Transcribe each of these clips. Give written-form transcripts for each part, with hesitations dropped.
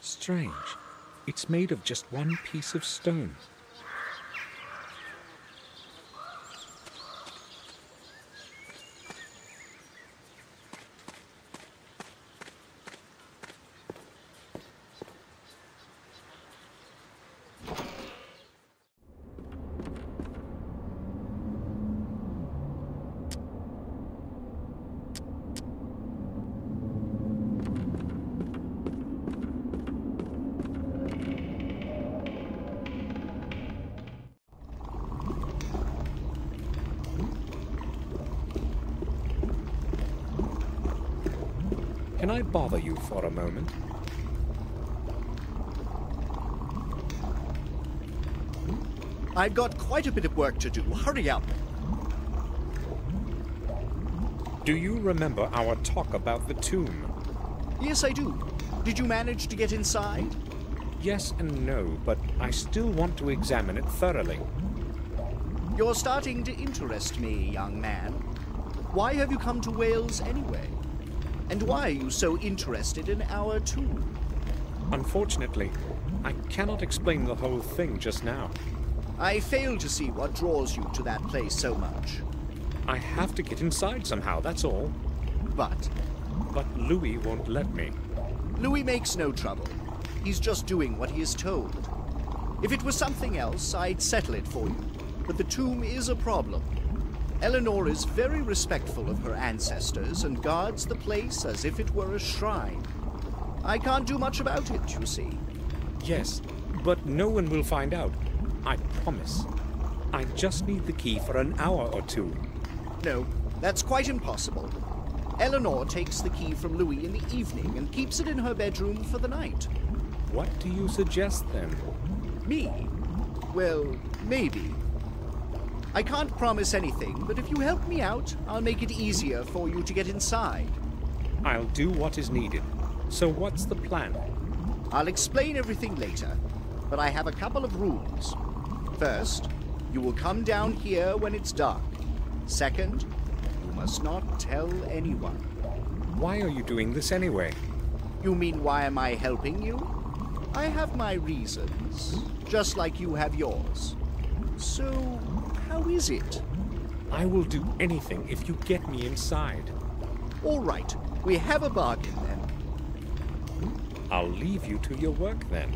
Strange. It's made of just one piece of stone. Can I bother you for a moment? I've got quite a bit of work to do. Hurry up. Do you remember our talk about the tomb? Yes, I do. Did you manage to get inside? Yes and no, but I still want to examine it thoroughly. You're starting to interest me, young man. Why have you come to Wales anyway? And why are you so interested in our tomb? Unfortunately, I cannot explain the whole thing just now. I fail to see what draws you to that place so much. I have to get inside somehow, that's all. But Louis won't let me. Louis makes no trouble. He's just doing what he is told. If it was something else, I'd settle it for you. But the tomb is a problem. Eleanor is very respectful of her ancestors and guards the place as if it were a shrine. I can't do much about it, you see. Yes, but no one will find out. I promise. I just need the key for an hour or two. No, that's quite impossible. Eleanor takes the key from Louis in the evening and keeps it in her bedroom for the night. What do you suggest then? Me? Well, maybe. I can't promise anything, but if you help me out, I'll make it easier for you to get inside. I'll do what is needed. So what's the plan? I'll explain everything later, but I have a couple of rules. First, you will come down here when it's dark. Second, you must not tell anyone. Why are you doing this anyway? You mean why am I helping you? I have my reasons, just like you have yours. So, how is it? I will do anything if you get me inside. All right, we have a bargain then. I'll leave you to your work then.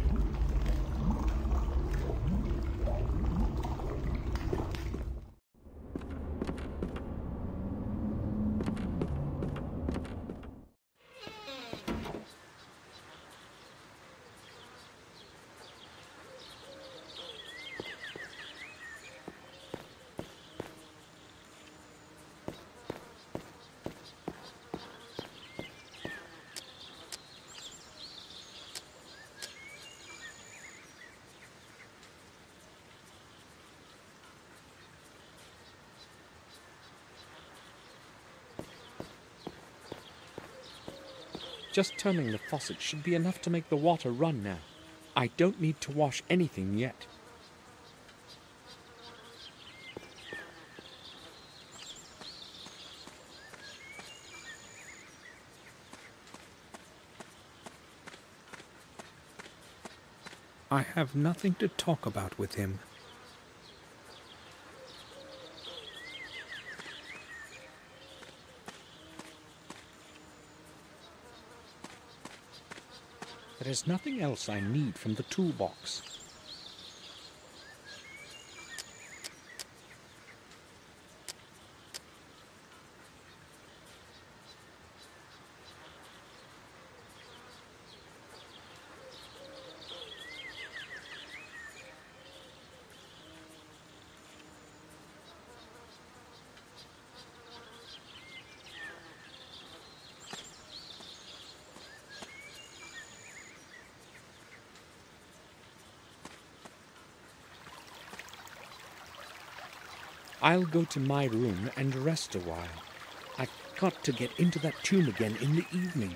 Just turning the faucet should be enough to make the water run now. I don't need to wash anything yet. I have nothing to talk about with him. There is nothing else I need from the toolbox. I'll go to my room and rest a while. I've got to get into that tomb again in the evening.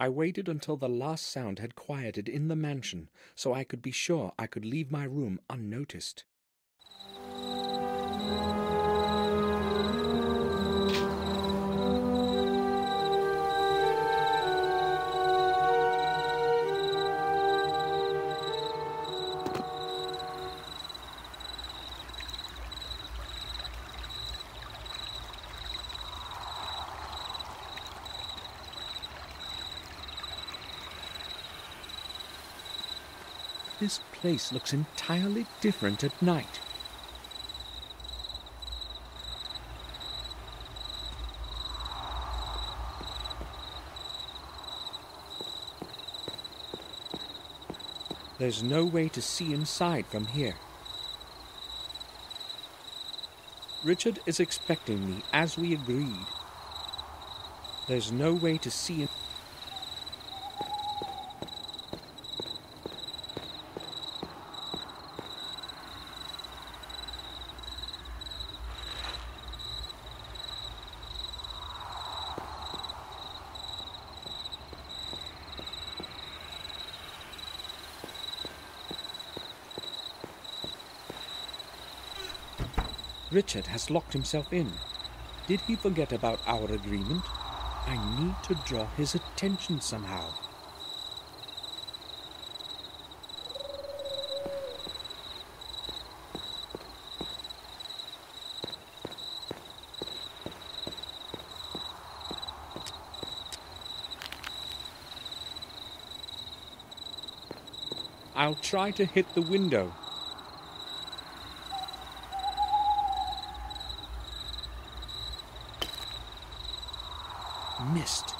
I waited until the last sound had quieted in the mansion, so I could be sure I could leave my room unnoticed. this place looks entirely different at night. There's no way to see inside from here. Richard is expecting me as we agreed. There's no way to see in. Richard has locked himself in. Did he forget about our agreement? I need to draw his attention somehow. I'll try to hit the window. Missed.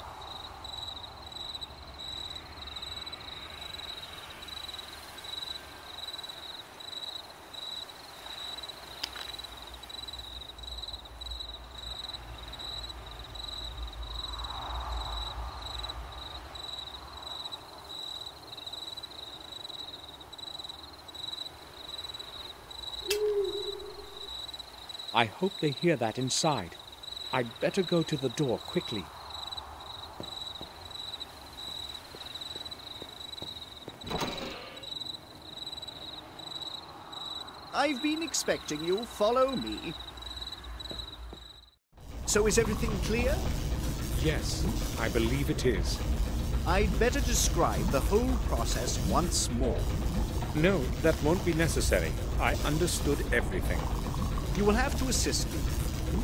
I hope they hear that inside. I'd better go to the door quickly. I've been expecting you. Follow me. So is everything clear? Yes, I believe it is. I'd better describe the whole process once more. No, that won't be necessary. I understood everything. You will have to assist me.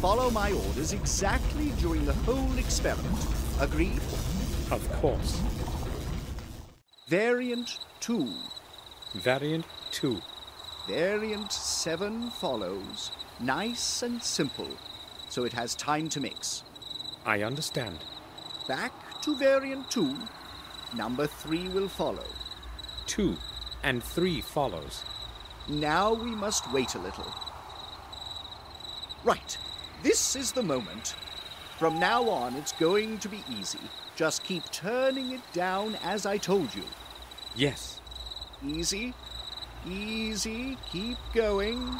Follow my orders exactly during the whole experiment. Agreed? Of course. Variant 2. Variant 2. Variant 7 follows. Nice and simple, so it has time to mix. I understand. Back to variant 2. Number 3 will follow. 2 and 3 follows. Now we must wait a little. Right, this is the moment. From now on, it's going to be easy. Just keep turning it down as I told you. Yes. Easy, easy, keep going.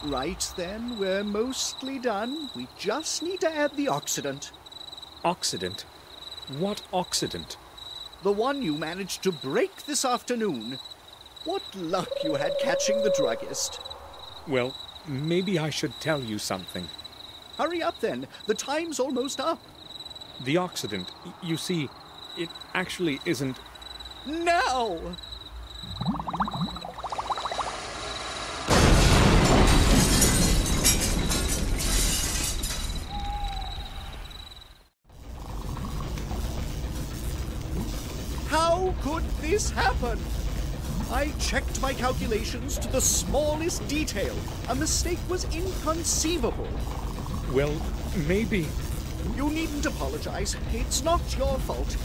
Right then, we're mostly done. We just need to add the oxidant. Oxidant? What oxidant? The one you managed to break this afternoon. What luck you had catching the druggist. Well, maybe I should tell you something. Hurry up then, the time's almost up. The oxidant, you see, it actually isn't... Now! How could this happen? I checked my calculations to the smallest detail. A mistake was inconceivable. Well, maybe... You needn't apologize. It's not your fault.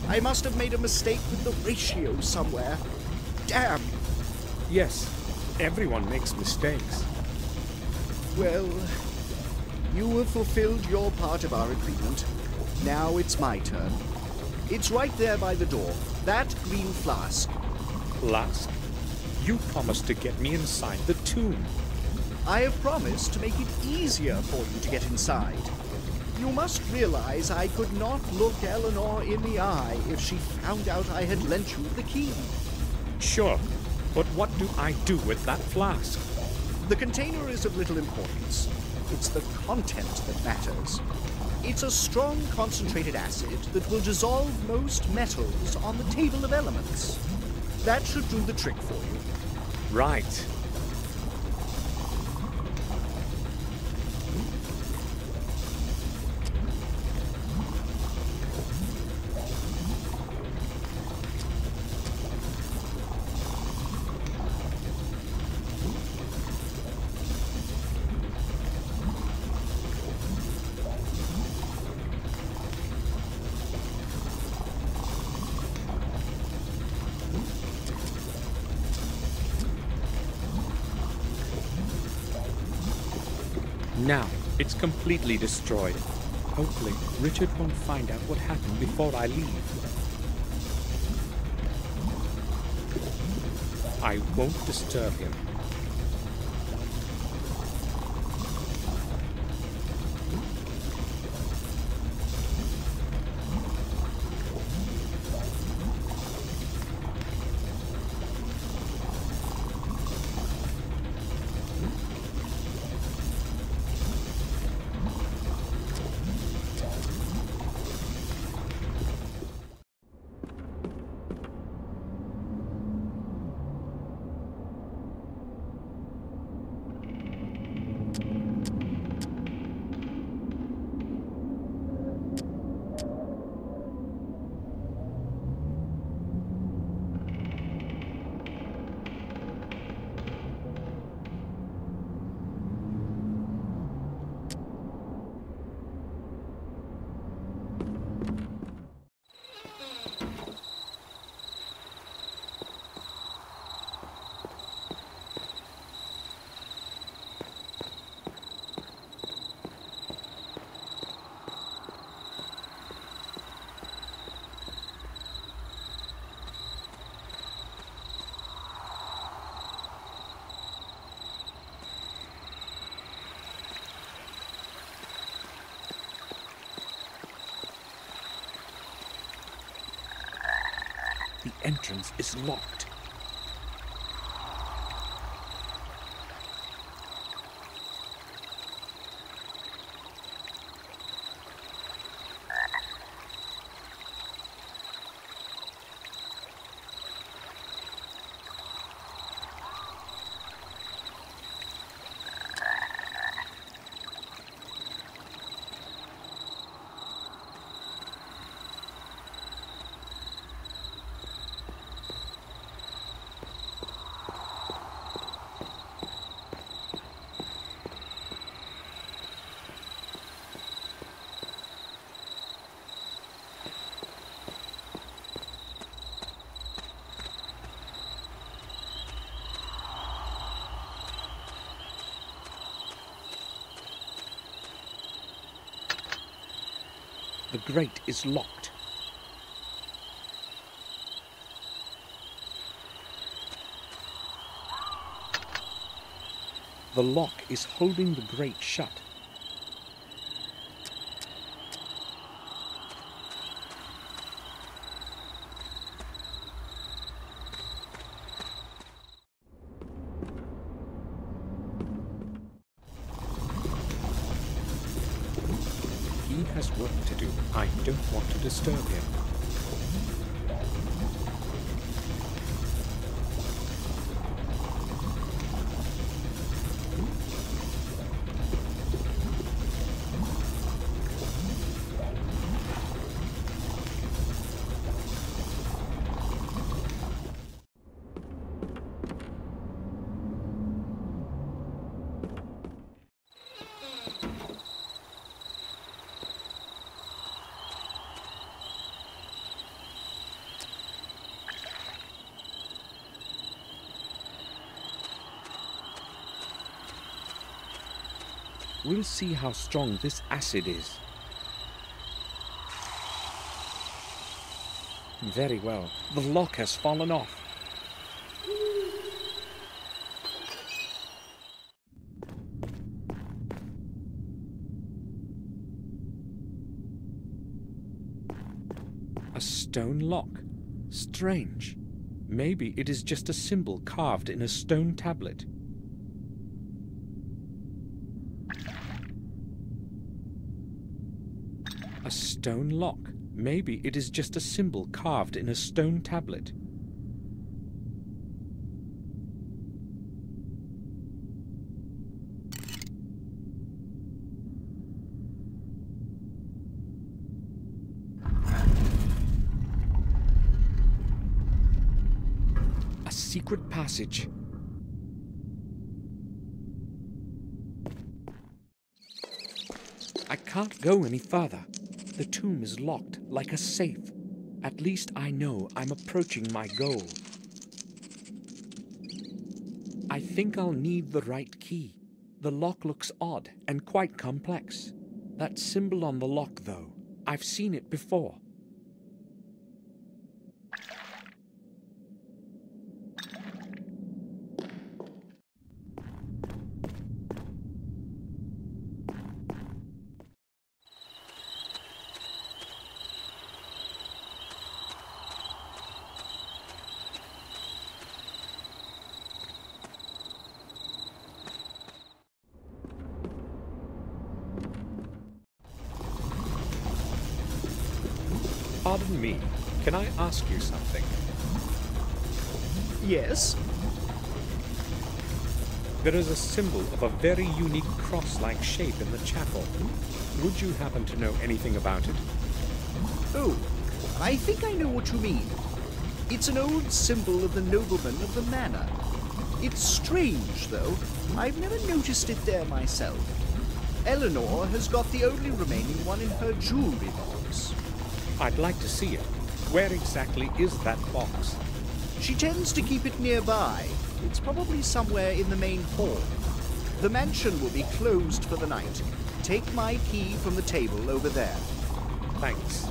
I must have made a mistake with the ratio somewhere. Damn. Yes, everyone makes mistakes. Well, you have fulfilled your part of our agreement. Now it's my turn. It's right there by the door. That green flask. Flask? You promised to get me inside the tomb. I have promised to make it easier for you to get inside. You must realize I could not look Eleanor in the eye if she found out I had lent you the key. Sure, but what do I do with that flask? The container is of little importance. It's the content that matters. It's a strong concentrated acid that will dissolve most metals on the table of elements. That should do the trick for you. Right. Now, it's completely destroyed. Hopefully, Richard won't find out what happened before I leave. I won't disturb him. The entrance is locked. The grate is locked. The lock is holding the grate shut. He has work to do. I don't want to disturb him. We'll see how strong this acid is. Very well. The lock has fallen off. A stone lock. Strange. Maybe it is just a symbol carved in a stone tablet. A stone lock. Maybe it is just a symbol carved in a stone tablet. A secret passage. I can't go any further. The tomb is locked like a safe. At least I know I'm approaching my goal. I think I'll need the right key. The lock looks odd and quite complex. That symbol on the lock, though, I've seen it before. Pardon me, can I ask you something? Yes? There is a symbol of a very unique cross-like shape in the chapel. Would you happen to know anything about it? Oh, I think I know what you mean. It's an old symbol of the nobleman of the manor. It's strange, though. I've never noticed it there myself. Eleanor has got the only remaining one in her jewelry box. I'd like to see it. Where exactly is that box? She tends to keep it nearby. It's probably somewhere in the main hall. The mansion will be closed for the night. Take my key from the table over there. Thanks.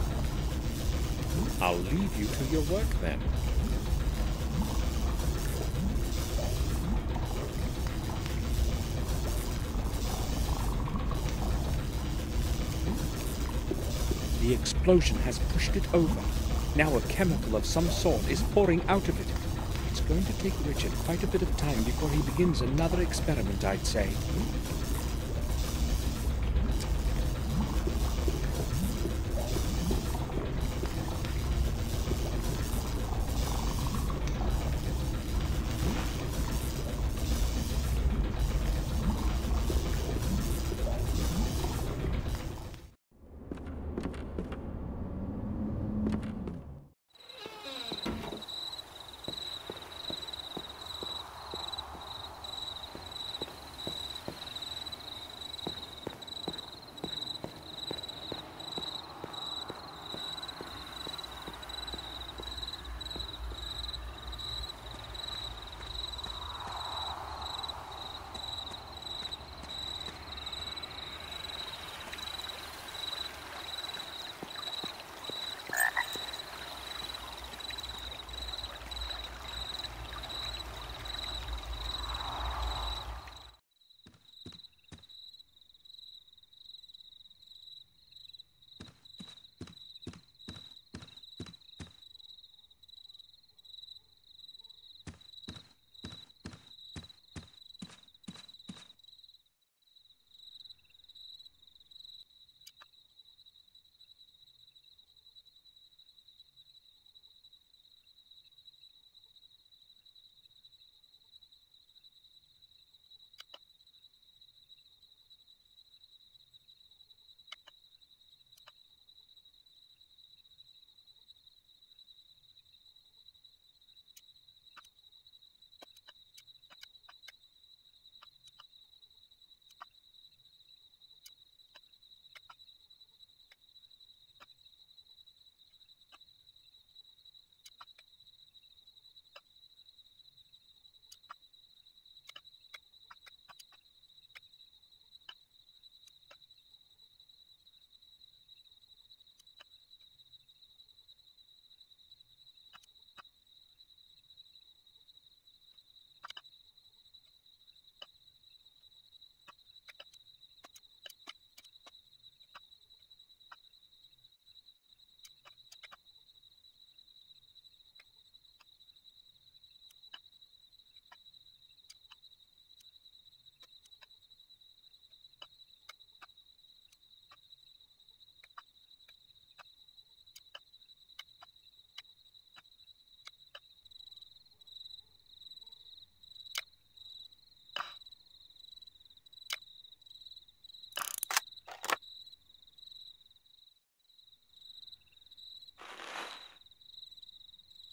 I'll leave you to your work then. The explosion has pushed it over. Now a chemical of some sort is pouring out of it. It's going to take Richard quite a bit of time before he begins another experiment, I'd say.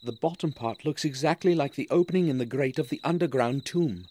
The bottom part looks exactly like the opening in the grate of the underground tomb.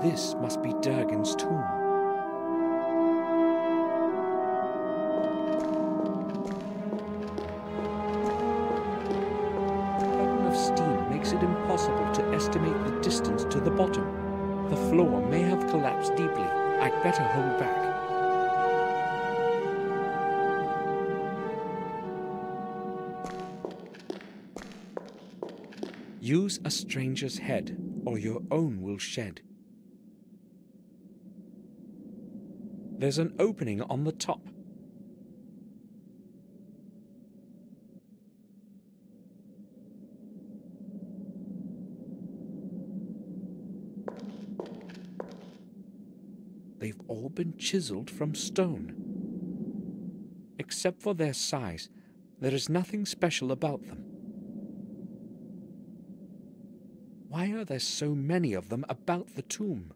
This must be Durgan's tomb. The curtain of steam makes it impossible to estimate the distance to the bottom. The floor may have collapsed deeply. I'd better hold back. Use a stranger's head, or your own will shed. There's an opening on the top. They've all been chiseled from stone. Except for their size, there is nothing special about them. Why are there so many of them about the tomb?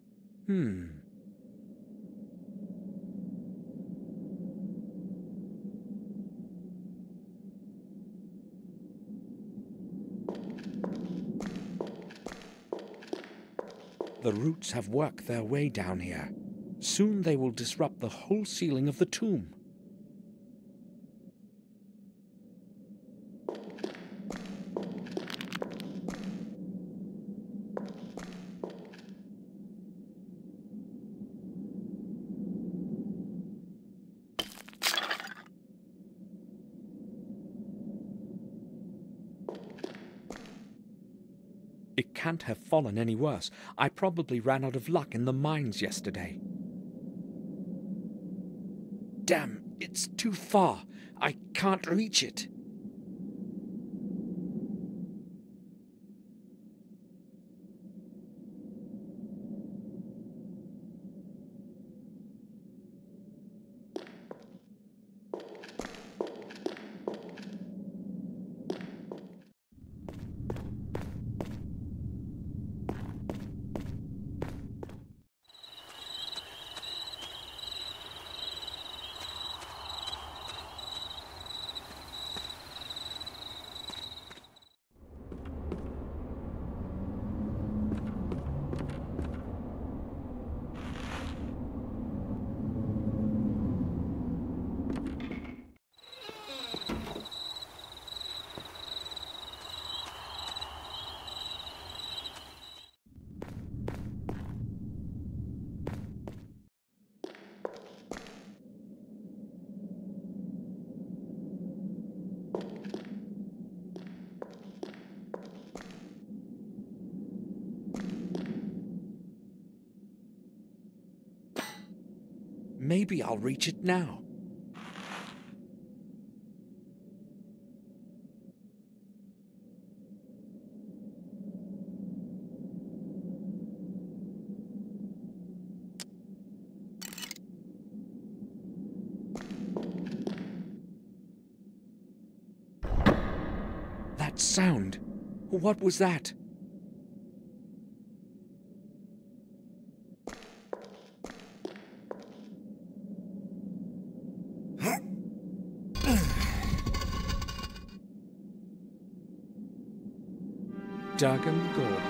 The roots have worked their way down here. Soon they will disrupt the whole ceiling of the tomb. It can't have fallen any worse. I probably ran out of luck in the mines yesterday. Damn, it's too far. I can't reach it. Maybe I'll reach it now. That sound! What was that? Durgan Gordon.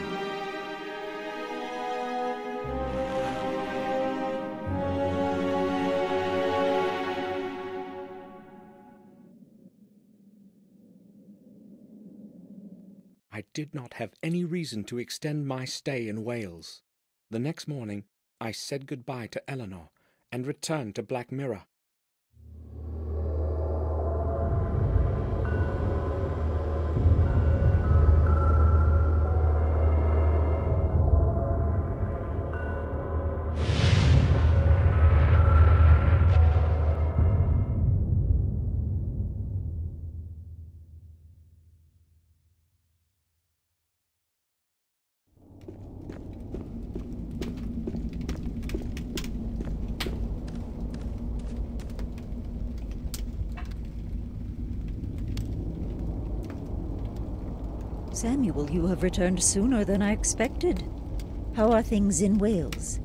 I did not have any reason to extend my stay in Wales. The next morning, I said goodbye to Eleanor and returned to Black Mirror. Samuel, you have returned sooner than I expected. How are things in Wales?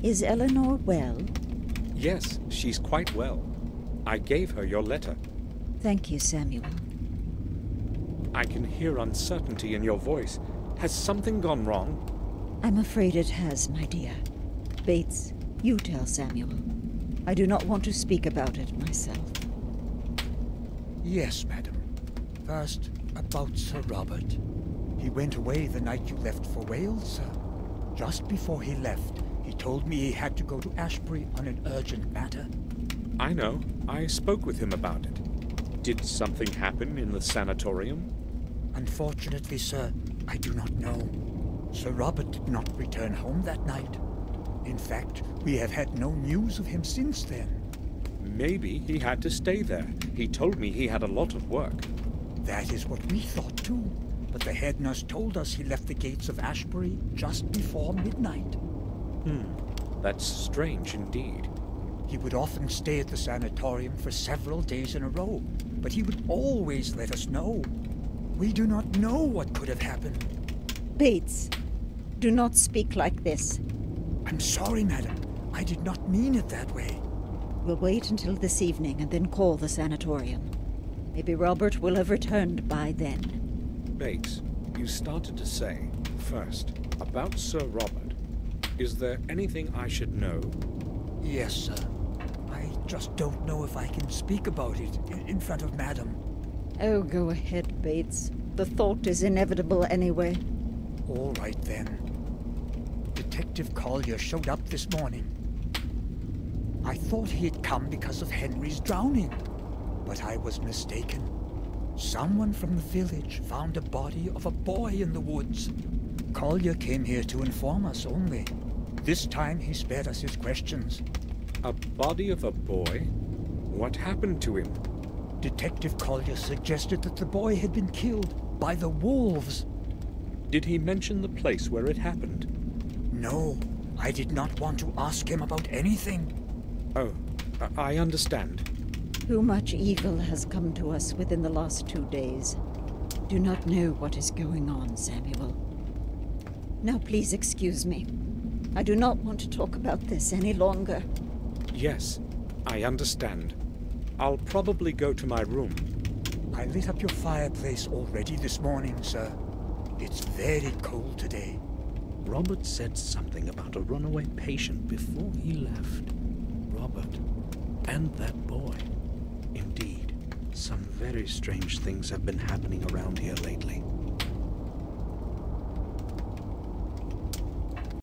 Is Eleanor well? Yes, she's quite well. I gave her your letter. Thank you, Samuel. I can hear uncertainty in your voice. Has something gone wrong? I'm afraid it has, my dear. Bates, you tell Samuel. I do not want to speak about it myself. Yes, madam. First, about Sir Robert. He went away the night you left for Wales, sir. Just before he left, he told me he had to go to Ashbury on an urgent matter. I know. I spoke with him about it. Did something happen in the sanatorium? Unfortunately, sir, I do not know. Sir Robert did not return home that night. In fact, we have had no news of him since then. Maybe he had to stay there. He told me he had a lot of work. That is what we thought too. But the head nurse told us he left the gates of Ashbury just before midnight. That's strange indeed. He would often stay at the sanatorium for several days in a row, but he would always let us know. We do not know what could have happened. Bates, do not speak like this. I'm sorry, madam. I did not mean it that way. We'll wait until this evening and then call the sanatorium. Maybe Robert will have returned by then. Bates, you started to say, first, about Sir Robert. Is there anything I should know? Yes, sir. I just don't know if I can speak about it in front of madam. Oh, go ahead, Bates. The thought is inevitable anyway. All right, then. Detective Collier showed up this morning. I thought he had come because of Henry's drowning, but I was mistaken. Someone from the village found a body of a boy in the woods. Collier came here to inform us only. This time he spared us his questions. A body of a boy? What happened to him? Detective Collier suggested that the boy had been killed by the wolves. Did he mention the place where it happened? No, I did not want to ask him about anything. Oh, I understand. Too much evil has come to us within the last 2 days. Do not know what is going on, Samuel. Now please excuse me. I do not want to talk about this any longer. Yes, I understand. I'll probably go to my room. I lit up your fireplace already this morning, sir. It's very cold today. Robert said something about a runaway patient before he left. Robert and that boy. Indeed, some very strange things have been happening around here lately.